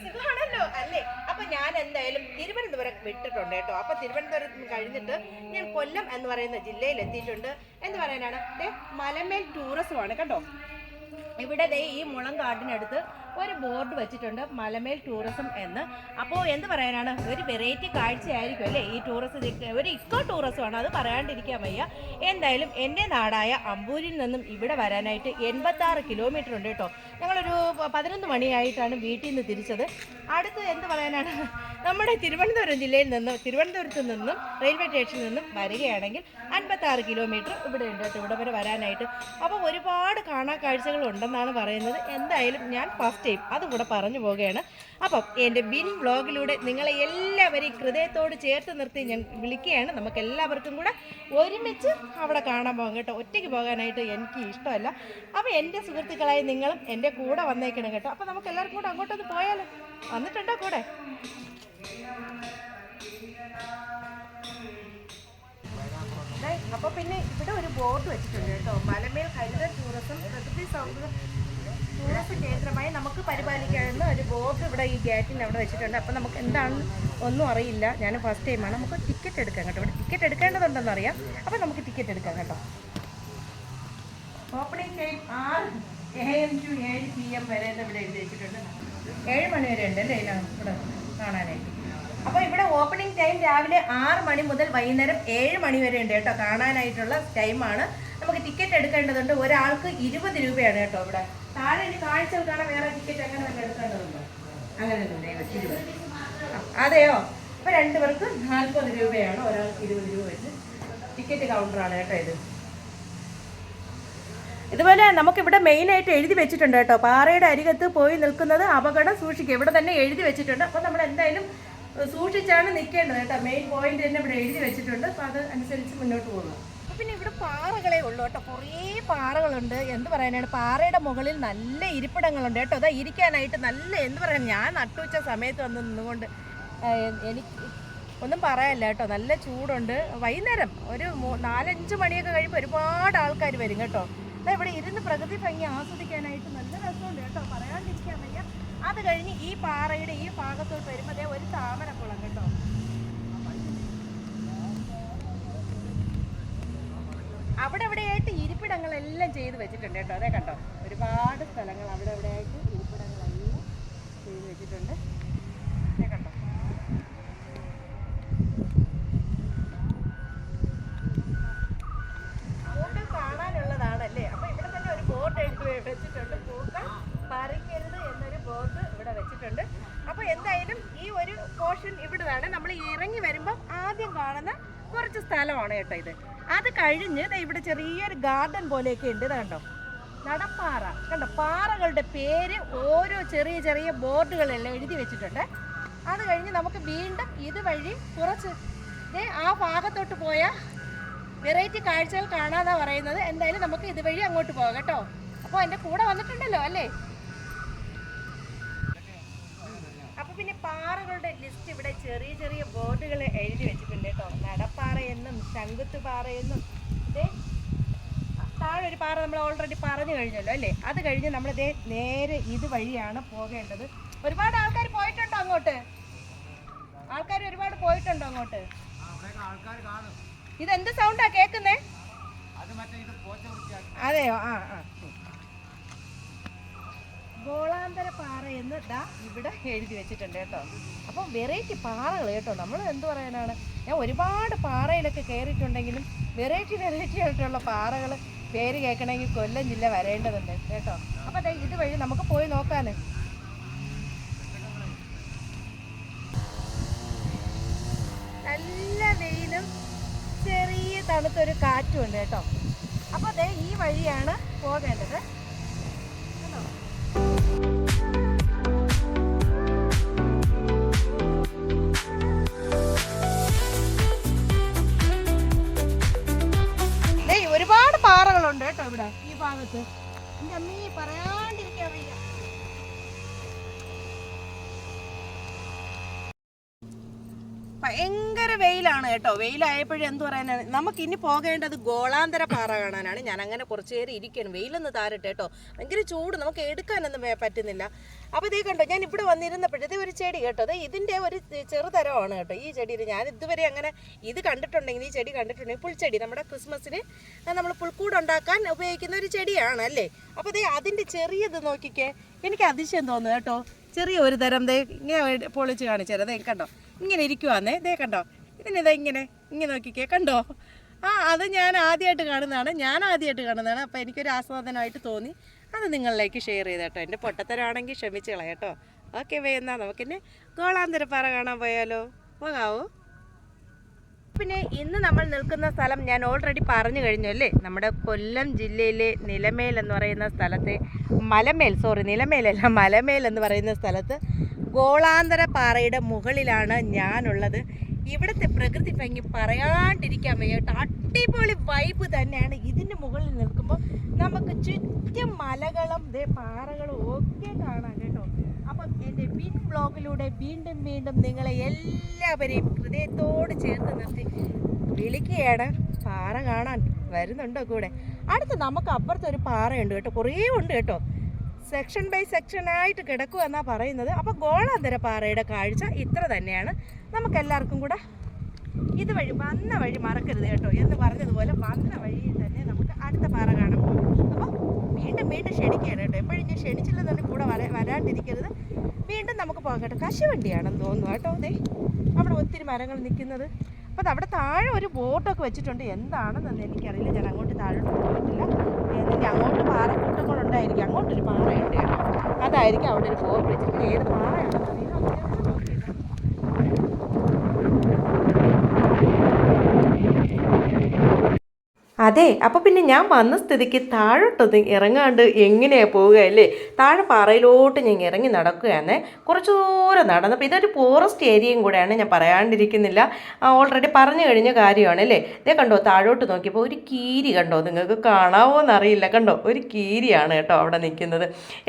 സുഖമാണല്ലോ അല്ലേ? അപ്പൊ ഞാൻ എന്തായാലും തിരുവനന്തപുരം വിട്ടിട്ടുണ്ട് കേട്ടോ. അപ്പൊ തിരുവനന്തപുരത്ത് കഴിഞ്ഞിട്ട് ഞാൻ കൊല്ലം എന്ന് പറയുന്ന ജില്ലയിൽ എത്തിയിട്ടുണ്ട്. എന്ന് പറയാനാണ് മലമേൽ ടൂറിസമാണ് കേട്ടോ. ഇവിടെ ദേ ഈ മുളങ്കാടിനടുത്ത് ഒരു ബോർഡ് വെച്ചിട്ടുണ്ട്, മലമേൽ ടൂറിസം എന്ന്. അപ്പോൾ എന്ത് പറയാനാണ്, ഒരു വെറൈറ്റി കാഴ്ചയായിരിക്കും അല്ലേ ഈ ടൂറിസം. ഒരു ഇക്കോ ടൂറിസമാണ്, അത് പറയാണ്ടിരിക്കാൻ വയ്യ. എന്തായാലും എൻ്റെ നാടായ അമ്പൂരിൽ നിന്നും ഇവിടെ വരാനായിട്ട് 86 കിലോമീറ്റർ ഉണ്ട് കേട്ടോ. ഞങ്ങളൊരു 11 മണിയായിട്ടാണ് വീട്ടിൽ നിന്ന് തിരിച്ചത്. അടുത്ത് എന്ത് പറയാനാണ്, നമ്മുടെ തിരുവനന്തപുരം ജില്ലയിൽ നിന്നും തിരുവനന്തപുരത്ത് നിന്നും റെയിൽവേ സ്റ്റേഷനിൽ നിന്നും വരികയാണെങ്കിൽ 56 കിലോമീറ്റർ ഇവിടെ ഉണ്ട് കേട്ടോ, ഇവിടെ വരെ വരാനായിട്ട്. അപ്പോൾ ഒരുപാട് കാണാൻ കാഴ്ചകൾ ഉണ്ടെന്നാണ് പറയുന്നത്. എന്തായാലും ഞാൻ ഫസ്റ്റ് ടൈം അതും കൂടെ പറഞ്ഞു പോവുകയാണ്. അപ്പം എൻ്റെ ബിൻ വ്ളോഗിലൂടെ നിങ്ങളെ എല്ലാവരെയും ഹൃദയത്തോട് ചേർത്ത് നിർത്തി ഞാൻ വിളിക്കുകയാണ്. നമുക്ക് എല്ലാവർക്കും കൂടെ ഒരുമിച്ച് അവിടെ കാണാൻ പോകാം കേട്ടോ. ഒറ്റയ്ക്ക് പോകാനായിട്ട് എനിക്ക് ഇഷ്ടമല്ല. അപ്പോൾ എൻ്റെ സുഹൃത്തുക്കളായി നിങ്ങളും എൻ്റെ കൂടെ വന്നേക്കണം കേട്ടോ. അപ്പോൾ നമുക്ക് എല്ലാവർക്കും കൂടെ അങ്ങോട്ടൊന്ന് പോയാലോ? വന്നിട്ടുണ്ടോ കൂടെ? അപ്പോൾ പിന്നെ ഇവിടെ ഒരു ബോർഡ് വെച്ചിട്ടുണ്ട് കേട്ടോ, മലമേൽ ഹരിത ടൂറിസം പ്രകൃതി സൗഹൃദ ടൂറിസം കേന്ദ്രമായി നമുക്ക് പരിപാലിക്കാവുന്ന ഒരു ബോർഡ് ഇവിടെ ഈ ഗേറ്റിന് അവിടെ വെച്ചിട്ടുണ്ട്. അപ്പോൾ നമുക്ക് എന്താണെന്ന് ഒന്നും അറിയില്ല, ഞാൻ ഫസ്റ്റ് ടൈമാണ്. നമുക്ക് ടിക്കറ്റ് എടുക്കാം കേട്ടോ. ഇവിടെ ടിക്കറ്റ് എടുക്കേണ്ടതുണ്ടെന്ന് അറിയാം. അപ്പോൾ നമുക്ക് ടിക്കറ്റ് എടുക്കാം കേട്ടോ. Opening time 6 AM to 7 PM വരെ ഇവിടെ എഴുതി വെച്ചിട്ടുണ്ട്. 7 മണി വരെ ഉണ്ട് അല്ലേ ഇവിടെ കാണാനായിട്ട്. അപ്പോൾ ഇവിടെ ഓപ്പണിംഗ് ടൈം രാവിലെ 6 മണി മുതൽ വൈകുന്നേരം 7 മണി വരെ ഉണ്ട് കേട്ടോ, കാണാനായിട്ടുള്ള ടൈമാണ്. നമുക്ക് ടിക്കറ്റ് എടുക്കേണ്ടതുണ്ട്. ഒരാൾക്ക് 20 രൂപയാണ് കേട്ടോ. ഇവിടെ താഴെ ഇനി കാഴ്ചകൾ കാണാൻ വേറെ ടിക്കറ്റ് അങ്ങനെ തന്നെ എടുക്കേണ്ടതുണ്ടോ? അങ്ങനെയൊന്നുമില്ല, 20. അതെയോ? അപ്പോൾ 2 പേർക്ക് 40 രൂപയാണ്, ഒരാൾക്ക് 20 രൂപ വെച്ച് ടിക്കറ്റ് കൗണ്ടറാണ് കേട്ടോ ഇത്. ഇതുപോലെ നമുക്കിവിടെ മെയിനായിട്ട് എഴുതി വെച്ചിട്ടുണ്ട് കേട്ടോ, പാറയുടെ അരികത്ത് പോയി നിൽക്കുന്നത് അപകടം സൂക്ഷിക്കുക. ഇവിടെ തന്നെ എഴുതി വെച്ചിട്ടുണ്ട്. അപ്പോൾ നമ്മൾ എന്തായാലും സൂക്ഷിച്ചാണ് നിൽക്കേണ്ടത് കേട്ടോ. മെയിൻ പോയിന്റ് തന്നെ ഇവിടെ എഴുതി വെച്ചിട്ടുണ്ട്. അപ്പോൾ അത് അനുസരിച്ച് മുന്നോട്ട് പോകുക. അപ്പോൾ പിന്നെ ഇവിടെ പാറകളേ ഉള്ളൂ കേട്ടോ, കുറേ പാറകളുണ്ട്. എന്ത് പറയാനാണ്, പാറയുടെ മുകളിൽ നല്ല ഇരിപ്പിടങ്ങളുണ്ട് കേട്ടോ. അതാ ഇരിക്കാനായിട്ട് നല്ല എന്ത് പറയാൻ, ഞാൻ നട്ടുവച്ച സമയത്ത് വന്ന് നിന്നുകൊണ്ട് എനിക്ക് ഒന്നും പറയാനില്ല കേട്ടോ. നല്ല ചൂടുണ്ട്. വൈകുന്നേരം ഒരു 4-5 മണിയൊക്കെ കഴിയുമ്പോൾ ഒരുപാട് ആൾക്കാർ വരും കേട്ടോ. അതാ ഇവിടെ ഇരുന്ന് പ്രകൃതി ഭംഗി ആസ്വദിക്കാനായിട്ട് നല്ല രസമുണ്ട് കേട്ടോ, പറയാണ്ടിരിക്കാൻ വയ്യ. അത് കഴിഞ്ഞ് ഈ പാറയുടെ ഈ ഭാഗത്തോട്ട് വരുമ്പോൾ ഒരു താമരക്കുളം കേട്ടോ. അവിടെ എവിടെയായിട്ട് ഇരിപ്പിടങ്ങളെല്ലാം ചെയ്ത് വെച്ചിട്ടുണ്ട് കേട്ടോ. അതേ കണ്ടോ, ഒരുപാട് സ്ഥലങ്ങൾ അവിടെ എവിടെയായിട്ട് ഇരിപ്പിടങ്ങളെല്ലാം ചെയ്ത് വെച്ചിട്ടുണ്ട്. അതേ കണ്ടോ. പൂക്കൾ കാണാനുള്ളതാണല്ലേ. അപ്പോൾ ഇവിടെ തന്നെ ഒരു ബോർഡ് എഴുതി വെച്ചിട്ടുണ്ട്, പൂക്കൾ പറിക്കരുത് എന്നൊരു ബോർഡ് ഇവിടെ വെച്ചിട്ടുണ്ട്. അപ്പോൾ എന്തായാലും ഈ ഒരു പോർഷൻ ഇവിടുന്നാണ് നമ്മൾ ഇറങ്ങി വരുമ്പോൾ ആദ്യം കാണുന്ന കുറച്ച് സ്ഥലമാണ് കേട്ടോ ഇത്. അത് കഴിഞ്ഞ് ഇവിടെ ചെറിയൊരു ഗാർഡൻ പോലെയൊക്കെ ഉണ്ട്. ഇത് കണ്ടോ, നടപ്പാറ കണ്ടോ. പാറകളുടെ പേര് ഓരോ ചെറിയ ചെറിയ ബോർഡുകളെല്ലാം എഴുതി വെച്ചിട്ടുണ്ട്. അത് കഴിഞ്ഞ് നമുക്ക് വീണ്ടും ഇതുവഴി കുറച്ച് ആ ഭാഗത്തോട്ട് പോയാൽ വെറൈറ്റി കാഴ്ചകൾ കാണാന്നാണ് പറയുന്നത്. എന്തായാലും നമുക്ക് ഇതുവഴി അങ്ങോട്ട് പോകാം കേട്ടോ. അപ്പോൾ എൻ്റെ കൂടെ വന്നിട്ടുണ്ടല്ലോ അല്ലേ. അപ്പോൾ പിന്നെ പാറകളുടെ ലിസ്റ്റ് ഇവിടെ ചെറിയ ചെറിയ ബോർഡുകൾ എഴുതി വെച്ചിട്ടുണ്ട് കേട്ടോ. നടപ്പാറയെന്നും ശങ്കുത്ത് പാറയെന്നും. താഴെ ഒരു പാറ നമ്മൾ ഓൾറെഡി പറഞ്ഞു കഴിഞ്ഞല്ലോ അല്ലേ. അത് കഴിഞ്ഞ് നമ്മൾ നേരെ ഇതുവഴിയാണ് പോകേണ്ടത്. ഒരുപാട് ആൾക്കാർ പോയിട്ടുണ്ടോ അങ്ങോട്ട്? ആൾക്കാർ ഒരുപാട് പോയിട്ടുണ്ടോ അങ്ങോട്ട്? ഇതെന്ത് സൗണ്ടാ കേൾക്കുന്നേ? അതെയോ? ആ ആ. ഗോളാന്തര പാറ എന്ന് ഇവിടെ എഴുതി വെച്ചിട്ടുണ്ട് കേട്ടോ. അപ്പം വെറൈറ്റി പാറകൾ കേട്ടോ. നമ്മൾ എന്ത് പറയാനാണ്, ഞാൻ ഒരുപാട് പാറയിലൊക്കെ കയറിയിട്ടുണ്ടെങ്കിലും വെറൈറ്റി ആയിട്ടുള്ള പാറകൾ പേര് കേൾക്കണമെങ്കിൽ കൊല്ലം ജില്ല വരേണ്ടതുണ്ട് കേട്ടോ. അപ്പം അതെ ഇതുവഴി നമുക്ക് പോയി നോക്കാൻ. നല്ല വെയിലും ചെറിയ തണുത്തൊരു കാറ്റും ഉണ്ട് കേട്ടോ. അപ്പോൾ അതെ ഈ വഴിയാണ് പോകേണ്ടത്. ഒരുപാട് പാറകളുണ്ട് കേട്ടോ ഇവിടെ ഈ ഭാഗത്ത്. എൻ്റെ അമ്മീ പറയാണ്ടിരിക്കാൻ വയ്യ. ഭയങ്കര വെയിലാണ് കേട്ടോ. വെയിലായപ്പോഴും എന്ത് പറയാനാണ്, നമുക്ക് ഇനി പോകേണ്ടത് ഗോളാന്തര പാറ കാണാനാണ്. ഞാൻ അങ്ങനെ കുറച്ച് നേരം ഇരിക്കണം, വെയിലൊന്ന് താരട്ടെ കേട്ടോ. ഭയങ്കര ചൂട്, നമുക്ക് എടുക്കാനൊന്നും പറ്റുന്നില്ല. അപ്പോൾ ഇതേ കണ്ടോ, ഞാൻ ഇവിടെ വന്നിരുന്നപ്പോഴത്തെ ഒരു ചെടി കേട്ടോ, അത് ഇതിൻ്റെ ഒരു ചെറുതരമാണ് കേട്ടോ ഈ ചെടിയിൽ. ഞാൻ ഇതുവരെ അങ്ങനെ ഇത് കണ്ടിട്ടുണ്ടെങ്കിൽ, ഈ ചെടി കണ്ടിട്ടുണ്ടെങ്കിൽ പുൽച്ചെടി, നമ്മുടെ ക്രിസ്മസിന് നമ്മൾ പുൽക്കൂട് ഉണ്ടാക്കാൻ ഉപയോഗിക്കുന്ന ഒരു ചെടിയാണ് അല്ലേ. അപ്പോൾ ഇതേ അതിൻ്റെ ചെറിയത് നോക്കിക്കേ, എനിക്ക് അതിശയം തോന്നുന്നു കേട്ടോ. ചെറിയ ഒരു തരം ദേ ഇങ്ങനെ പൊളിച്ച് കാണിച്ചു തരാം. ദേ കണ്ടോ, ഇങ്ങനെ ഇരിക്കുവാന്നേ. ദേ കണ്ടോ, ഇതിനിതാ ഇങ്ങനെ നോക്കിക്കേ, കണ്ടോ. അത് ഞാൻ ആദ്യമായിട്ട് കാണുന്നതാണ്. അപ്പോൾ എനിക്കൊരു ആസ്വാദനമായിട്ട് തോന്നി, അത് നിങ്ങളിലേക്ക് ഷെയർ ചെയ്ത് കേട്ടോ. എൻ്റെ പൊട്ടത്തരമാണെങ്കിൽ ക്ഷമിച്ച് കളയാട്ടോ. ഓക്കെ, എന്നാൽ നമുക്കിന്നെ ഗോളാന്തരപ്പാറ കാണാൻ പോയാലോ? പോകാവോ? പിന്നെ ഇന്ന് നമ്മൾ നിൽക്കുന്ന സ്ഥലം ഞാൻ ഓൾറെഡി പറഞ്ഞു കഴിഞ്ഞു അല്ലേ. നമ്മുടെ കൊല്ലം ജില്ലയിലെ നിലമേൽ എന്ന് പറയുന്ന സ്ഥലത്തെ മലമേൽ എന്ന് പറയുന്ന സ്ഥലത്ത് ഗോളാന്തര പാറയുടെ മുകളിലാണ് ഞാനുള്ളത്. ഇവിടുത്തെ പ്രകൃതി ഭംഗി പറയാണ്ടിരിക്കാൻ വയ്യ കേട്ടോ. അടിപൊളി വൈബ് തന്നെയാണ്. ഇതിൻ്റെ മുകളിൽ നിൽക്കുമ്പോൾ നമുക്ക് ചുറ്റും മലകളും പാറകളും ഒക്കെ കാണാം കേട്ടോ. അപ്പം എൻ്റെ വിൻ ബ്ലോഗിലൂടെ വീണ്ടും നിങ്ങളെ എല്ലാവരെയും ഹൃദയത്തോട് ചേർത്ത് നിർത്തി വിളിക്കുകയാണ്. പാറ കാണാൻ വരുന്നുണ്ടോ കൂടെ? അടുത്ത് നമുക്ക് അപ്പുറത്ത് ഒരു പാറയുണ്ട് കേട്ടോ, കുറേ ഉണ്ട് കേട്ടോ. സെക്ഷൻ ബൈ സെക്ഷനായിട്ട് കിടക്കുക എന്നാണ് പറയുന്നത്. അപ്പോൾ ഗോളാന്തര പാറയുടെ കാഴ്ച ഇത്ര തന്നെയാണ്. നമുക്കെല്ലാവർക്കും കൂടെ ഇതുവഴി വന്ന വഴി മറക്കരുത് കേട്ടോ. എന്ന് പറഞ്ഞതുപോലെ വന്ന വഴിയിൽ തന്നെ നമുക്ക് അടുത്ത പാറ കാണാൻ പോകും. അപ്പോൾ വീണ്ടും ക്ഷണിക്കുകയാണ് കേട്ടോ. എപ്പോഴും ഞാൻ ക്ഷണിച്ചില്ലെന്നുണ്ടെങ്കിൽ കൂടെ വരാണ്ടിരിക്കരുത്. വീണ്ടും നമുക്ക് പോകാം കേട്ടോ. കശുവണ്ടിയാണെന്ന് തോന്നുന്നു കേട്ടോ. അതെ, അവിടെ ഒത്തിരി മരങ്ങൾ നിൽക്കുന്നത്. അപ്പോൾ അവിടെ താഴെ ഒരു ബോട്ടൊക്കെ വെച്ചിട്ടുണ്ട്. എന്താണെന്ന് എനിക്കറിയില്ല, ഞാൻ അങ്ങോട്ട് താഴോട്ട് പോയിട്ടില്ല. എന്നിട്ട് അങ്ങോട്ട് പാറക്കൂട്ടങ്ങളുണ്ടായിരിക്കും. അങ്ങോട്ടൊരു പാറയുണ്ട് കേട്ടോ, അതായിരിക്കും അവിടെ ഒരു ബോട്ട് വെച്ചിട്ട്. ഏത് പാറയാണെന്ന് അറിയില്ല. അതെ, അപ്പോൾ പിന്നെ ഞാൻ വന്ന സ്ഥിതിക്ക് താഴോട്ടൊന്ന് ഇറങ്ങാണ്ട് എങ്ങനെയാണ് പോവുക അല്ലേ. താഴെ പാറയിലോട്ട് ഞാൻ ഇറങ്ങി നടക്കുകയാണ്. കുറച്ച് ദൂരം നടന്നപ്പോൾ ഇതൊരു ഫോറസ്റ്റ് ഏരിയയും കൂടെയാണ്, ഞാൻ പറയാണ്ടിരിക്കുന്നില്ല. ഓൾറെഡി പറഞ്ഞു കഴിഞ്ഞ കാര്യമാണ് അല്ലേ. ഇതേ കണ്ടോ, താഴോട്ട് നോക്കിയപ്പോൾ ഒരു കീരി കണ്ടോ, നിങ്ങൾക്ക് കാണാവോ എന്നറിയില്ല. കണ്ടോ, ഒരു കീരിയാണ് കേട്ടോ അവിടെ നിൽക്കുന്നത്.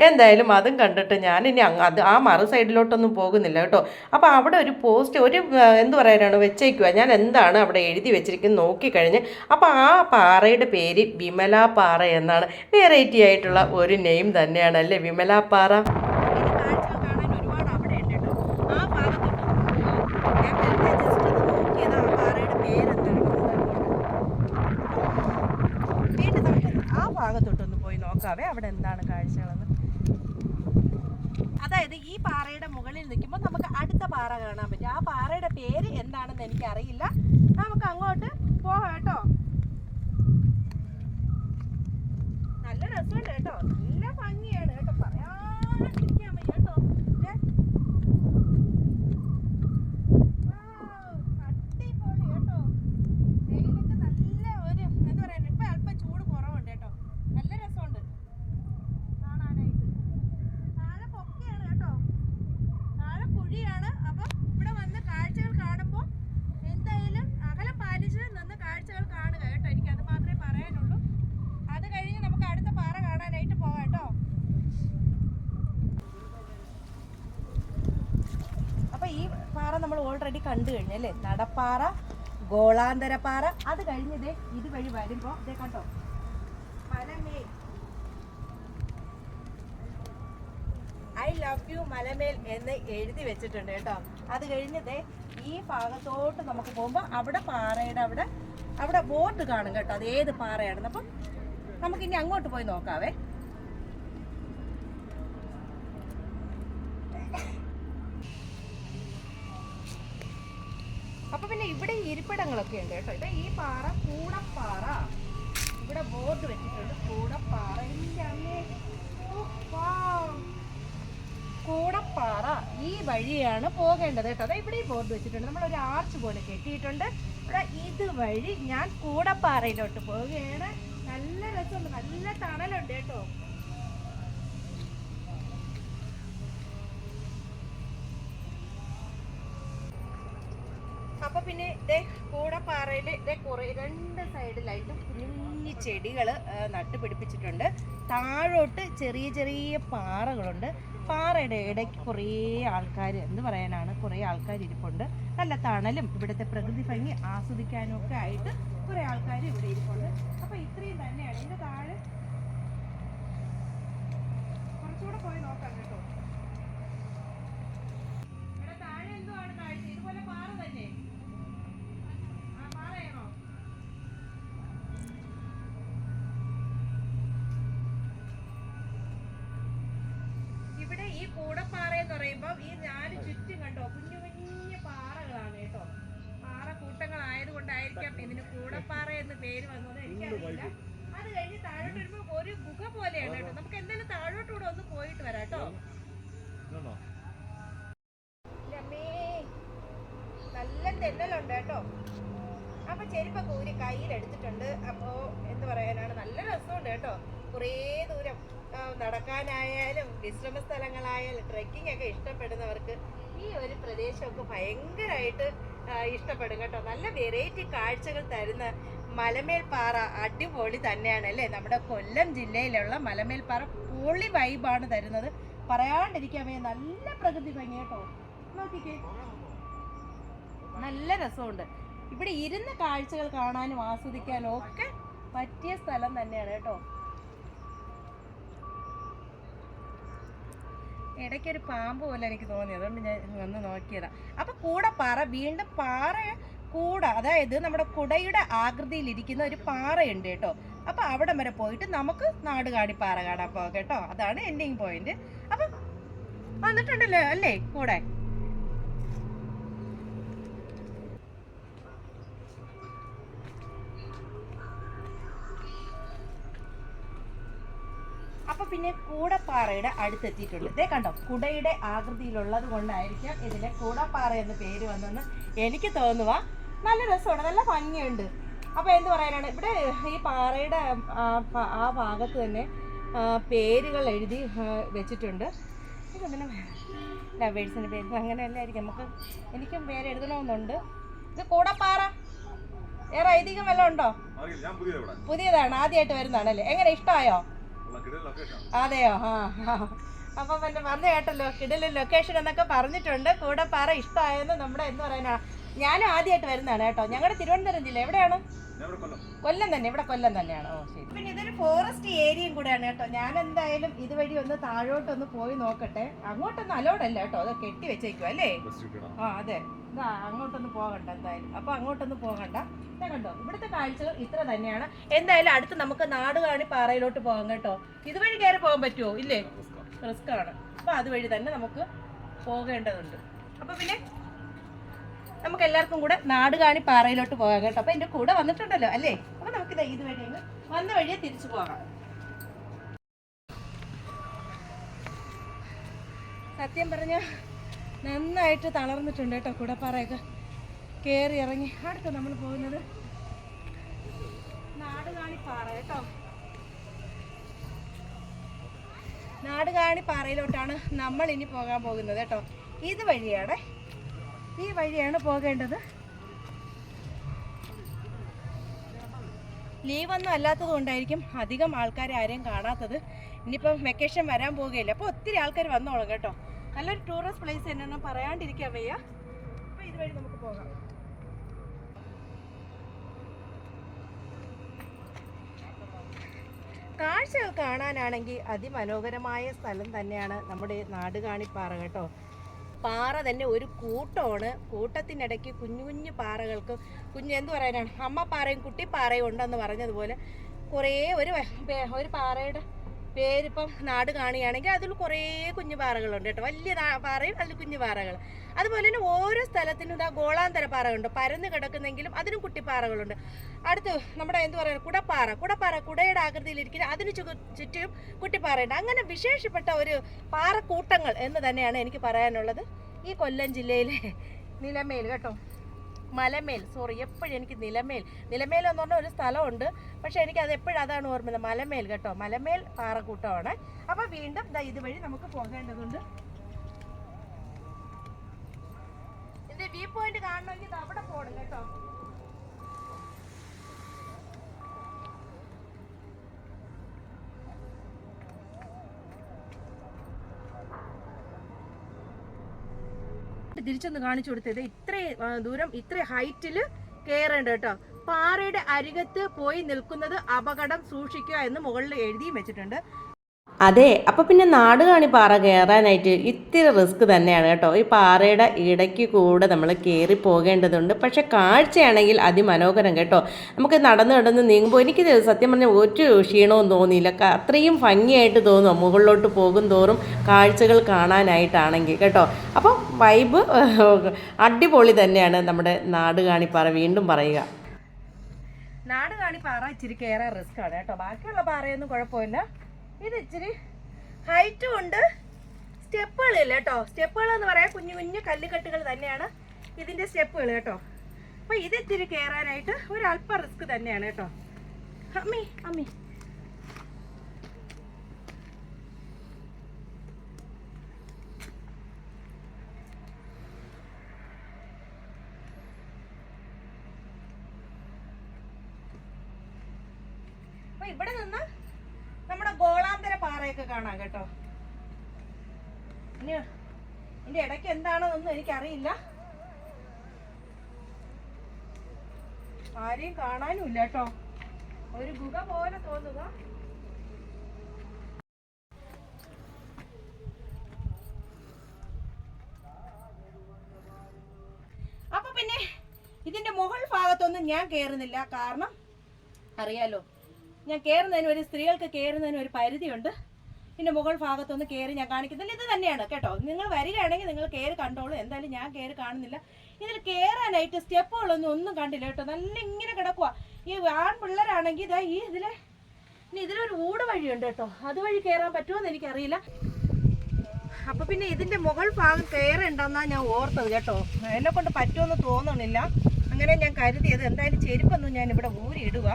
എന്തായാലും അതും കണ്ടിട്ട് ഞാനിനി ആ മറു സൈഡിലോട്ടൊന്നും പോകുന്നില്ല കേട്ടോ. അപ്പോൾ അവിടെ ഒരു പോസ്റ്റ് എന്ത് പറയാനാണ് വെച്ചേക്കുക. ഞാൻ എന്താണ് അവിടെ എഴുതി വെച്ചിരിക്കുന്നത് നോക്കിക്കഴിഞ്ഞ്, അപ്പോൾ ആ പാറയുടെ പേര് വിമല പാറ എന്നാണ്. വെറൈറ്റി ആയിട്ടുള്ള ഒരു നെയിം തന്നെയാണ് അല്ലേ വിമല പാറ. ആ ഭാഗത്തോട്ടൊന്ന് പോയി നോക്കാവേ, അവിടെ എന്താണ് കാഴ്ചകളെന്ന്. അതായത് ഈ പാറയുടെ മുകളിൽ നിൽക്കുമ്പോൾ നമുക്ക് അടുത്ത പാറ കാണാൻ പറ്റും. ആ പാറയുടെ പേര് എന്താണെന്ന് എനിക്കറിയില്ല. നമുക്ക് അങ്ങോട്ട് പോകാം കേട്ടോ. നല്ല രസമുണ്ട് കേട്ടോ, നല്ല ഭംഗിയാണ് കേട്ടോ, പറയാണ്ടിരിക്കാൻ വയ്യ കേട്ടോ. അടിപൊളി കേട്ടോ. വെയിലൊക്കെ നല്ല ഒരു എന്താ പറയുക, ഇപ്പം അല്പം ചൂട് കുറവുണ്ട് കേട്ടോ. നല്ല രസമുണ്ട് കാണാനായിട്ട്. താഴെ പൊക്കയാണ് കേട്ടോ, താഴെ കുഴിയാണ്. അപ്പം ഇവിടെ വന്ന് കാഴ്ചകൾ കാണുമ്പോൾ എന്തായാലും അകലം പാലിച്ച് നിന്ന് കാഴ്ചകൾ കാണുക കേട്ടോ. എനിക്കത് മാത്രമേ പറയാനുള്ളൂ. അത് കഴിഞ്ഞ് നമുക്ക് അടുത്ത പാറ കാണാനായിട്ട് പോകാം കേട്ടോ. അപ്പോൾ ഈ പാറ നമ്മൾ ഓൾറെഡി കണ്ടു കഴിഞ്ഞല്ലേ, നടപ്പാറ, ഗോളാന്തരപ്പാറ. അത് കഴിഞ്ഞതേ ഇതുവഴി വരുമ്പോൾ ഇതേ കണ്ടോ, മലമേൽ, ഐ ലവ് യു മലമേൽ എന്ന് എഴുതി വെച്ചിട്ടുണ്ട് കേട്ടോ. അത് കഴിഞ്ഞതേ ഈ ഭാഗത്തോട്ട് നമുക്ക് പോകുമ്പോൾ അവിടെ പാറയുടെ അവിടെ ബോർഡ് കാണും കേട്ടോ, അത് ഏത് പാറയാണെന്ന്. അപ്പം നമുക്കിനി അങ്ങോട്ട് പോയി നോക്കാവേ. അപ്പൊ പിന്നെ ഇവിടെ ഇരിപ്പിടങ്ങളൊക്കെ ഉണ്ട് കേട്ടോ. ഇത് ഈ പാറ കൂടപ്പാറ, ഇവിടെ ബോർഡ് വെച്ചിട്ടുണ്ട് കൂടപ്പാറ. കൂടപ്പാറ ഈ വഴിയാണ് പോകേണ്ടത് കേട്ടോ. അതാ ഇവിടെ ബോർഡ് വെച്ചിട്ടുണ്ട്, നമ്മളൊരു ആർച്ച് പോലെ കെട്ടിയിട്ടുണ്ട്. ഇവിടെ ഇതുവഴി ഞാൻ കൂടപ്പാറയിലോട്ട് പോവുകയാണ്. നല്ല രസമുണ്ട്, നല്ല തണലുണ്ട് കേട്ടോ. അപ്പൊ പിന്നെ ഇതേ കൂടപ്പാറയിൽ ഇതേ കുറെ രണ്ട് സൈഡിലായിട്ടും കുഞ്ഞു ചെടികൾ നട്ടുപിടിപ്പിച്ചിട്ടുണ്ട്. താഴോട്ട് ചെറിയ ചെറിയ പാറകളുണ്ട്. പാറയുടെ ഇടയ്ക്ക് കുറേ ആൾക്കാർ എന്ത് പറയാനാണ്, കുറേ ആൾക്കാർ ഇരിപ്പുണ്ട്. നല്ല തണലും ഇവിടുത്തെ പ്രകൃതി ഭംഗി ആസ്വദിക്കാനും ഒക്കെ ആയിട്ട് കുറേ ആൾക്കാർ ഇവിടെ ഇരിപ്പുണ്ട്. അപ്പൊ ഇത്രയും തന്നെയാണ്. ഇതിന്റെ താഴെ കുറച്ചുകൂടെ പോയി നോക്കാം കേട്ടോ. ഇവിടെ താഴെ എന്തുവാണ് കാഴ്ച? ഇതുപോലെ പാറ തന്നെ. ആ പാറയാണോ? ഇവിടെ ഈ കൂടപ്പാറ എന്ന് പറയുമ്പോൾ ഈ നാല് ചുറ്റും കണ്ടോ കുഞ്ഞു കുഞ്ഞു പാറകളാണ് കേട്ടോ. പാറ കൂട്ടങ്ങളായത് കൊണ്ടായിരിക്കാം ഇതിന് കൂടപ്പാറ എന്ന് പേര് വന്നത്, എനിക്കറിയില്ല. അത് കഴിഞ്ഞ് താഴോട്ട് വരുമ്പോ ഒരു ഗുഹ പോലെയാണ് കേട്ടോ. നമുക്ക് എന്തായാലും താഴോട്ടൂടെ ഒന്ന് പോയിട്ട് വരാം കേട്ടോ. നല്ല തെന്നലുണ്ട് കേട്ടോ. അപ്പൊ ചെരുപ്പൊക്കെ ഊരി കയ്യിലെടുത്തിട്ടുണ്ട്. അപ്പോ എന്ത് പറയാനാണ്, നല്ല രസമുണ്ട് കേട്ടോ. കുറേ ദൂരം നടക്കാനായാലും വിശ്രമ സ്ഥലങ്ങളായാലും ട്രെക്കിംഗ് ഒക്കെ ഇഷ്ടപ്പെടുന്നവർക്ക് ഈ ഒരു പ്രദേശമൊക്കെ ഭയങ്കരമായിട്ട് ഇഷ്ടപ്പെടും കേട്ടോ. നല്ല വെറൈറ്റി കാഴ്ചകൾ തരുന്ന മലമേൽ പാറ അടിപൊളി തന്നെയാണ് അല്ലേ. നമ്മുടെ കൊല്ലം ജില്ലയിലുള്ള മലമേൽ പാറ പൊളി വൈബാണ് തരുന്നത്, പറയാണ്ടിരിക്കാൻ വയ്യ. നല്ല പ്രകൃതി ഭംഗി കേട്ടോ. നോക്കിക്കേ, നല്ല രസമുണ്ട്. ഇവിടെ ഇരുന്ന കാഴ്ചകൾ കാണാനും ആസ്വദിക്കാനും ഒക്കെ പറ്റിയ സ്ഥലം തന്നെയാണ് കേട്ടോ. ഇടയ്ക്കൊരു പാമ്പ് പോലെ എനിക്ക് തോന്നി, അതുകൊണ്ട് ഞാൻ വന്ന് നോക്കിയതാ. അപ്പൊ കൂടപ്പാറ വീണ്ടും പാറ കൂട, അതായത് നമ്മുടെ കുടയുടെ ആകൃതിയിലിരിക്കുന്ന ഒരു പാറയുണ്ട് കേട്ടോ. അപ്പൊ അവിടെ വരെ പോയിട്ട് നമുക്ക് നാടുകാണിപ്പാറ കാണാൻ പോകാം കേട്ടോ. അതാണ് എൻഡിങ് പോയിന്റ്. അപ്പൊ വന്നിട്ടുണ്ടല്ലോ അല്ലേ കൂടെ. അപ്പൊ പിന്നെ കൂടപ്പാറയുടെ അടുത്തെത്തിയിട്ടുണ്ട്. ഇതേ കണ്ടോ, കുടയുടെ ആകൃതിയിലുള്ളത് കൊണ്ടായിരിക്കാം ഇതിന് കൂടപ്പാറ എന്ന് പേര് വന്നെന്ന് എനിക്ക് തോന്നുക. നല്ല രസമാണ്, നല്ല ഭംഗിയുണ്ട്. അപ്പൊ എന്ത് പറയാനാണ്, ഇവിടെ ഈ പാറയുടെ ആ ഭാഗത്ത് തന്നെ പേരുകൾ എഴുതി വെച്ചിട്ടുണ്ട്. ഇതെന്തിനാ ലവേഴ്സിന്റെ പേര് അങ്ങനെയല്ല ആയിരിക്കും. എനിക്കും പേര് എഴുതണമെന്നുണ്ട്. ഇത് കൂടപ്പാറ വേറെ ഐതിഹ്യം വല്ലതും ഉണ്ടോ? പുതിയതാണ്, ആദ്യമായിട്ട് വരുന്നതാണല്ലേ. എങ്ങനെ, ഇഷ്ടമായോ? അതെയോ? അപ്പൊ പിന്നെ വന്നു കേട്ടല്ലോ, കിടിലൻ ലൊക്കേഷൻ എന്നൊക്കെ പറഞ്ഞിട്ടുണ്ട്. കൂടപ്പാറ ഇഷ്ടമായെന്ന് നമ്മുടെ എന്ത് പറയാനാ, ഞാനും ആദ്യമായിട്ട് വരുന്നതാണ് കേട്ടോ. ഞങ്ങളുടെ തിരുവനന്തപുരം ജില്ല എവിടെയാണ്? കൊല്ലം തന്നെ. ഇവിടെ കൊല്ലം തന്നെയാണ്. ഓ ശരി. പിന്നെ ഇതൊരു ഫോറസ്റ്റ് ഏരിയയും കൂടെയാണ് കേട്ടോ. ഞാൻ എന്തായാലും ഇതുവഴി ഒന്ന് താഴോട്ടൊന്ന് പോയി നോക്കട്ടെ. അങ്ങോട്ടൊന്നും അലോഡല്ല കേട്ടോ, അത് കെട്ടി വെച്ചേക്കും അല്ലേ. അതെ, ഇതാ അങ്ങോട്ടൊന്നും പോകണ്ട എന്തായാലും. അപ്പൊ അങ്ങോട്ടൊന്നും പോകണ്ട. കണ്ടോ, ഇവിടുത്തെ കാഴ്ചകൾ ഇത്ര തന്നെയാണ്. എന്തായാലും അടുത്ത് നമുക്ക് നാടുകാണി പാറയിലോട്ട് പോകാം കേട്ടോ. ഇതുവഴി കയറി പോകാൻ പറ്റുമോ? ഇല്ലേ, റിസ്ക് ആണ്. അപ്പൊ അതുവഴി തന്നെ നമുക്ക് പോകേണ്ടതുണ്ട്. അപ്പൊ പിന്നെ നമുക്ക് എല്ലാവർക്കും കൂടെ നാടുകാണി പാറയിലോട്ട് പോകാം കേട്ടോ. അപ്പൊ എന്റെ കൂടെ വന്നിട്ടുണ്ടല്ലോ അല്ലേ. അപ്പൊ നമുക്ക് ഇതുവഴി വന്ന വഴിയെ തിരിച്ചു പോകാം. സത്യം പറഞ്ഞ നന്നായിട്ട് തളർന്നിട്ടുണ്ട് കേട്ടോ. കൂടപ്പാറയൊക്കെ കയറി ഇറങ്ങി. അടുത്ത് നമ്മൾ പോകുന്നത് നാടുകാണി പാറ കേട്ടോ. നാടുകാണി പാറയിലോട്ടാണ് നമ്മൾ ഇനി പോകാൻ പോകുന്നത് കേട്ടോ. ഇതുവഴിയാണ്, ഈ വഴിയാണ് പോകേണ്ടത്. ലീവൊന്നും അല്ലാത്തത് കൊണ്ടായിരിക്കും അധികം ആൾക്കാരെ ആരെയും കാണാത്തത്. ഇനിയിപ്പം വെക്കേഷൻ വരാൻ പോകുകയില്ല, അപ്പോൾ ഒത്തിരി ആൾക്കാർ വന്നോളും കേട്ടോ. നല്ലൊരു ടൂറിസ്റ്റ് പ്ലേസ് തന്നെയാണ്, പറയാണ്ടിരിക്കാൻ വയ്യ. അപ്പോൾ ഇതുവഴി നമുക്ക് പോകാം. കാഴ്ചകൾ കാണാനാണെങ്കിൽ അതിമനോഹരമായ സ്ഥലം തന്നെയാണ് നമ്മുടെ നാടുകാണിപ്പാറ കേട്ടോ. പാറ തന്നെ ഒരു കൂട്ടമാണ്. കൂട്ടത്തിനിടയ്ക്ക് കുഞ്ഞു കുഞ്ഞു പാറകൾക്ക് എന്ത് പറയാനാണ്, അമ്മപ്പാറയും കുട്ടിപ്പാറയും ഉണ്ടെന്ന് പറഞ്ഞതുപോലെ കുറേ ഒരു പാറയുടെ പേരിപ്പം നാട് കാണുകയാണെങ്കിൽ അതിൽ കുറേ കുഞ്ഞു പാറകളുണ്ട് കേട്ടോ. വലിയ പാറയും അതിൽ കുഞ്ഞു പാറകൾ. അതുപോലെ തന്നെ ഓരോ സ്ഥലത്തിനും ഇതാ ഗോളാന്തര പാറകളുണ്ട്, പരന്ന് കിടക്കുന്നെങ്കിലും അതിനും കുട്ടിപ്പാറകളുണ്ട്. അടുത്ത് നമ്മുടെ എന്ത് പറയുക, കുടപ്പാറ കുടയുടെ ആകൃതിയിലിരിക്കുന്ന അതിന് ചുറ്റും കുട്ടിപ്പാറയുണ്ട്. അങ്ങനെ വിശേഷപ്പെട്ട ഒരു പാറക്കൂട്ടങ്ങൾ എന്ന് തന്നെയാണ് എനിക്ക് പറയാനുള്ളത് ഈ കൊല്ലം ജില്ലയിലെ നിലമേൽ കേട്ടോ. മലമേൽ, എപ്പോഴും എനിക്ക് നിലമേൽ എന്ന് പറഞ്ഞ ഒരു സ്ഥലമുണ്ട്, പക്ഷെ എനിക്ക് അത് എപ്പോഴും അതാണ് ഓർമ്മ, മലമേൽ കേട്ടോ. മലമേൽ പാറക്കൂട്ടമാണ്. അപ്പോൾ വീണ്ടും ഇതുവഴി നമുക്ക് പോകേണ്ടതുണ്ട്. ഇതിന്റെ വ്യൂ പോയിന്റ് കാണണമെങ്കിൽ ഇത് അവിടെ പോകണം കേട്ടോ. തിരിച്ചൊന്ന് കാണിച്ചു കൊടുത്തത് ഇത്രയും ദൂരം ഇത്ര ഹൈറ്റിൽ കയറേണ്ട കേട്ടോ. പാറയുടെ അരികത്ത് പോയി നിൽക്കുന്നത് അപകടം, സൂക്ഷിക്കുക എന്ന് മുകളിൽ എഴുതിയും വെച്ചിട്ടുണ്ട്. അതെ, അപ്പോൾ പിന്നെ നാടുകാണി പാറ കയറാനായിട്ട് ഇത്തിരി റിസ്ക് തന്നെയാണ് കേട്ടോ. ഈ പാറയുടെ ഇടയ്ക്ക് കൂടെ നമ്മൾ കയറി പോകേണ്ടതുണ്ട്. പക്ഷെ കാഴ്ചയാണെങ്കിൽ അതിമനോഹരം കേട്ടോ. നമുക്ക് നടന്ന് നീങ്ങുമ്പോൾ എനിക്ക് സത്യം പറഞ്ഞാൽ ഒരു ക്ഷീണവും തോന്നിയില്ല. അത്രയും ഭംഗിയായിട്ട് തോന്നും മുകളിലോട്ട് പോകും തോറും കാഴ്ചകൾ കാണാനായിട്ടാണെങ്കിൽ കേട്ടോ. അപ്പോൾ വൈബ് അടിപൊളി തന്നെയാണ് നമ്മുടെ നാടുകാണിപ്പാറ. വീണ്ടും പറയുക, നാടുകാണിപ്പാറ ഇച്ചിരി കയറാൻ റിസ്ക് ആണ് കേട്ടോ. ബാക്കിയുള്ള പാറയൊന്നും കുഴപ്പമില്ല. ഇത് ഇച്ചിരി ഹൈറ്റും ഉണ്ട്, സ്റ്റെപ്പുകളില്ല കേട്ടോ. സ്റ്റെപ്പുകൾ എന്ന് പറയാൻ കുഞ്ഞു കുഞ്ഞു കല്ലുകെട്ടുകൾ തന്നെയാണ് ഇതിൻ്റെ സ്റ്റെപ്പുകൾ കേട്ടോ. അപ്പോൾ ഇത് ഇച്ചിരി കയറാനായിട്ട് ഒരല്പം റിസ്ക് തന്നെയാണ് കേട്ടോ. അമ്മി അമ്മി അപ്പോൾ ഇവിടെ നിന്ന് നമ്മുടെ ഗോളാന്തര പാറയൊക്കെ കാണാം കേട്ടോ. ഇനി ഇതിന്റെ ഇടയ്ക്ക് എന്താണോന്നൊന്നും എനിക്കറിയില്ല. ആരെയും കാണാനും ഇല്ല കേട്ടോ. ഒരു ഗുഹ പോലെ തോന്നുക. അപ്പൊ പിന്നെ ഇതിന്റെ മുകൾ ഭാഗത്തൊന്നും ഞാൻ കയറുന്നില്ല. കാരണം അറിയാലോ, ഞാൻ കയറുന്നതിന് ഒരു സ്ത്രീകൾക്ക് കയറുന്നതിന് ഒരു പരിധിയുണ്ട്. പിന്നെ മുകൾ ഭാഗത്തൊന്ന് കയറി ഞാൻ കാണിക്കുന്നില്ല. ഇത് തന്നെയാണ് കേട്ടോ. നിങ്ങൾ വരികയാണെങ്കിൽ നിങ്ങൾ കയറി കണ്ടോളൂ. എന്തായാലും ഞാൻ കയറി കാണുന്നില്ല. ഇതിൽ കയറാനായിട്ട് സ്റ്റെപ്പുകളൊന്നും ഒന്നും കണ്ടില്ല കേട്ടോ. നല്ല ഇങ്ങനെ കിടക്കുക. ഈ ആൺപിള്ളേരാണെങ്കിൽ ഇതാ ഈ ഇതിലൊരു ഊട് വഴിയുണ്ട് കേട്ടോ. അതുവഴി കയറാൻ പറ്റുമോന്ന് എനിക്കറിയില്ല. അപ്പൊ പിന്നെ ഇതിന്റെ മുകൾ ഭാഗം കയറണ്ടെന്നാണ് ഞാൻ ഓർത്തത് കേട്ടോ. എന്നെ കൊണ്ട് പറ്റുമെന്ന് തോന്നണില്ല. അങ്ങനെ ഞാൻ കരുതിയത്. എന്തായാലും ചെരുപ്പൊന്നും ഞാൻ ഇവിടെ ഊരി ഇടുക.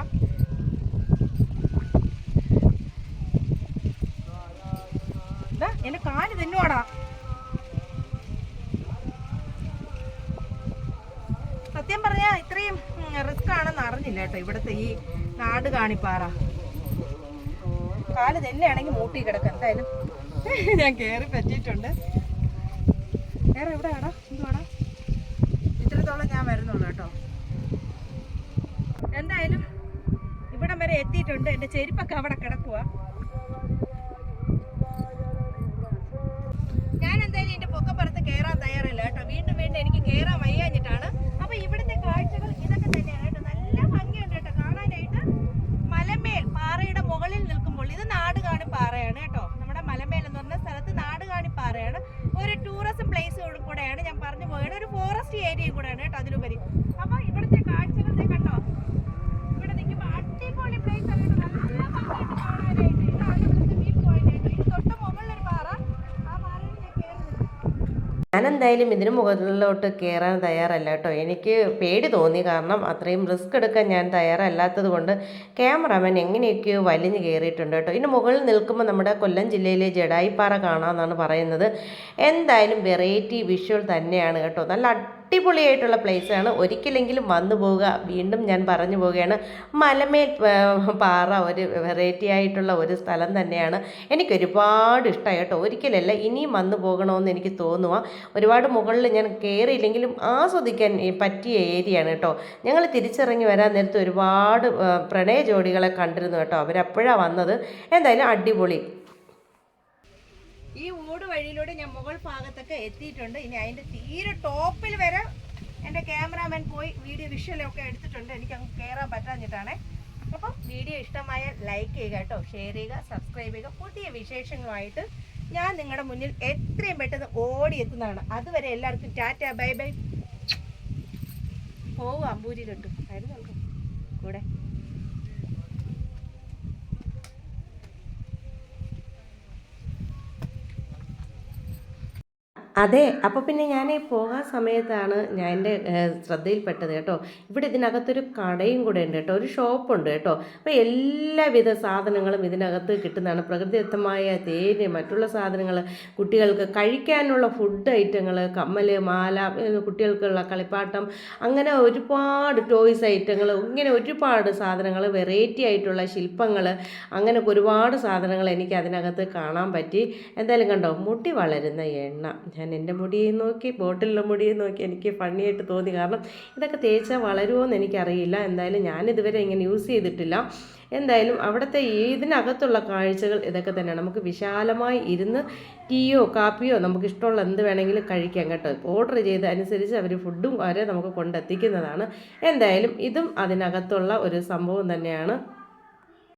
എന്റെ കാല് തിന്നുവാടാ. സത്യം പറഞ്ഞാ ഇത്രയും റിസ്ക് ആണെന്ന് അറിഞ്ഞില്ല കേട്ടോ. ഇവിടുത്തെ ഈ നാടുകാണിപ്പാറ കാല് തന്നെയാണെങ്കിൽ മൂട്ടി കിടക്കാം. എന്തായാലും ഞാൻ കയറി പറ്റിയിട്ടുണ്ട്. വേറെ എവിടെയാടാ എന്തുവാടാ? ഇത്രത്തോളം ഞാൻ വരുന്നുള്ളൂ കേട്ടോ. എന്തായാലും ഇവിടം വരെ എത്തിയിട്ടുണ്ട്. എന്റെ ചെരുപ്പൊക്കെ അവിടെ കിടക്കുക. ഞാൻ എന്തായാലും എന്റെ പൊക്കപ്പുറത്ത് കയറാൻ തയ്യാറല്ല കേട്ടോ. വീണ്ടും എനിക്ക് കയറാൻ വയ്യാഞ്ഞിട്ടാണ്. അപ്പൊ ഇവിടുത്തെ കാഴ്ചകൾ ഇതൊക്കെ തന്നെയാണ് കേട്ടോ. നല്ല ഭംഗിയുണ്ട് കേട്ടോ കാണാനായിട്ട്. മലമേൽ പാറയുടെ മുകളിൽ നിൽക്കുമ്പോൾ ഇത് നാടുകാണി പാറയാണ് കേട്ടോ. നമ്മുടെ മലമേൽ എന്ന് പറഞ്ഞ സ്ഥലത്ത് നാടുകാണി പാറയാണ്. ഒരു ടൂറിസം പ്ലേസ് കൂടെയാണ്. ഞാൻ പറഞ്ഞു പോയത് ഒരു ഫോറസ്റ്റ് ഏരിയ കൂടെയാണ് കേട്ടോ. അതിലുപരി അപ്പൊ ഇവിടുത്തെ കാഴ്ചകളെ കണ്ടോ. ഇവിടെ നിൽക്കുമ്പോൾ അടിപൊളി പ്ലേസ് ആണ് കേട്ടോ. നല്ല ഭംഗിയുണ്ട് കാണാനായിട്ട്. ഇതാണ് ഇവിടുത്തെ വ്യൂ പോയിന്റ് കേട്ടോ. ഇത് തൊട്ട് മുകളിലൊരു പാറ. ഞാനെന്തായാലും ഇതിന് മുകളിലോട്ട് കയറാൻ തയ്യാറല്ല കേട്ടോ. എനിക്ക് പേടി തോന്നി. കാരണം അത്രയും റിസ്ക് എടുക്കാൻ ഞാൻ തയ്യാറല്ലാത്തത് കൊണ്ട് ക്യാമറാമാൻ എങ്ങനെയൊക്കെയോ വലിഞ്ഞ് കയറിയിട്ടുണ്ട് കേട്ടോ. ഇതിന് മുകളിൽ നിൽക്കുമ്പോൾ നമ്മുടെ കൊല്ലം ജില്ലയിലെ ജഡായിപ്പാറ കാണാമെന്നാണ് പറയുന്നത്. എന്തായാലും വെറൈറ്റി വിഷ്വൽ തന്നെയാണ് കേട്ടോ. നല്ല അടിപൊളിയായിട്ടുള്ള പ്ലേസാണ്. ഒരിക്കലെങ്കിലും വന്നു പോവുക. വീണ്ടും ഞാൻ പറഞ്ഞു പോവുകയാണ്, മലമേൽ പാറ ഒരു വെറൈറ്റി ആയിട്ടുള്ള ഒരു സ്ഥലം തന്നെയാണ്. എനിക്കൊരുപാട് ഇഷ്ടമായി കേട്ടോ. ഒരിക്കലല്ല ഇനിയും വന്നു പോകണമെന്ന് എനിക്ക് തോന്നുക. ഒരുപാട് മുകളിൽ ഞാൻ കയറിയില്ലെങ്കിലും ആസ്വദിക്കാൻ പറ്റിയ ഏരിയയാണ് കേട്ടോ. ഞങ്ങൾ തിരിച്ചിറങ്ങി വരാൻ നേരത്ത് ഒരുപാട് പ്രണയ ജോഡികളെ കണ്ടിരുന്നു കേട്ടോ. അവരപ്പോഴാണ് വന്നത്. എന്തായാലും അടിപൊളി. ഈ ഊട് വഴിയിലൂടെ ഞാൻ മുകൾ ഭാഗത്തൊക്കെ എത്തിയിട്ടുണ്ട്. ഇനി അതിൻ്റെ തീരെ ടോപ്പിൽ വരെ എൻ്റെ ക്യാമറാമാൻ പോയി വീഡിയോ വിഷ്വലൊക്കെ എടുത്തിട്ടുണ്ട്. എനിക്ക് അങ്ങ് കയറാൻ പറ്റാഞ്ഞിട്ടാണേ. അപ്പം വീഡിയോ ഇഷ്ടമായ ലൈക്ക് ചെയ്യുക കേട്ടോ, ഷെയർ ചെയ്യുക, സബ്സ്ക്രൈബ് ചെയ്യുക. പുതിയ വിശേഷങ്ങളുമായിട്ട് ഞാൻ നിങ്ങളുടെ മുന്നിൽ എത്രയും പെട്ടെന്ന് ഓടിയെത്തുന്നതാണ്. അതുവരെ എല്ലാവർക്കും ടാറ്റ, ബൈ ബൈ. പോവും അമ്പൂരിയിലോട്ട് ആയിരുന്നു കൂടെ. അതെ, അപ്പോൾ പിന്നെ ഞാൻ പോകാൻ സമയത്താണ് ഞാൻ എൻ്റെ ശ്രദ്ധയിൽപ്പെട്ടത് കേട്ടോ. ഇവിടെ ഇതിനകത്തൊരു കടയും കൂടെ ഉണ്ട് കേട്ടോ, ഒരു ഷോപ്പുണ്ട് കേട്ടോ. അപ്പോൾ എല്ലാവിധ സാധനങ്ങളും ഇതിനകത്ത് കിട്ടുന്നതാണ്. പ്രകൃതിദത്തമായ തേന്, മറ്റുള്ള സാധനങ്ങൾ, കുട്ടികൾക്ക് കഴിക്കാനുള്ള ഫുഡ് ഐറ്റങ്ങൾ, കമ്മൽ, മാല, കുട്ടികൾക്കുള്ള കളിപ്പാട്ടം, അങ്ങനെ ഒരുപാട് ടോയ്സ് ഐറ്റങ്ങൾ, ഇങ്ങനെ ഒരുപാട് സാധനങ്ങൾ, വെറൈറ്റി ആയിട്ടുള്ള ശില്പങ്ങൾ, അങ്ങനെ ഒരുപാട് സാധനങ്ങൾ എനിക്ക് അതിനകത്ത് കാണാൻ പറ്റി. എന്തായാലും കണ്ടോ, മുടി വളരുന്ന എണ്ണ. ഞാൻ എൻ്റെ മുടിയെ നോക്കി, ബോട്ടിലുള്ള മുടിയെ നോക്കി, എനിക്ക് ഫണ്ണിയായിട്ട് തോന്നി. കാരണം ഇതൊക്കെ തേച്ചാൽ വളരുമോ എന്ന് എനിക്കറിയില്ല. എന്തായാലും ഞാനിതുവരെ ഇങ്ങനെ യൂസ് ചെയ്തിട്ടില്ല. എന്തായാലും അവിടുത്തെ ഇതിനകത്തുള്ള കാഴ്ചകൾ ഇതൊക്കെ തന്നെയാണ്. നമുക്ക് വിശാലമായി ഇരുന്ന് ടീയോ കാപ്പിയോ നമുക്ക് ഇഷ്ടമുള്ള എന്ത് വേണമെങ്കിലും കഴിക്കാം കേട്ടോ. ഓർഡർ ചെയ്ത് അനുസരിച്ച് അവർ ഫുഡും വരെ നമുക്ക് കൊണ്ടെത്തിക്കുന്നതാണ്. എന്തായാലും ഇതും അതിനകത്തുള്ള ഒരു സംഭവം തന്നെയാണ്.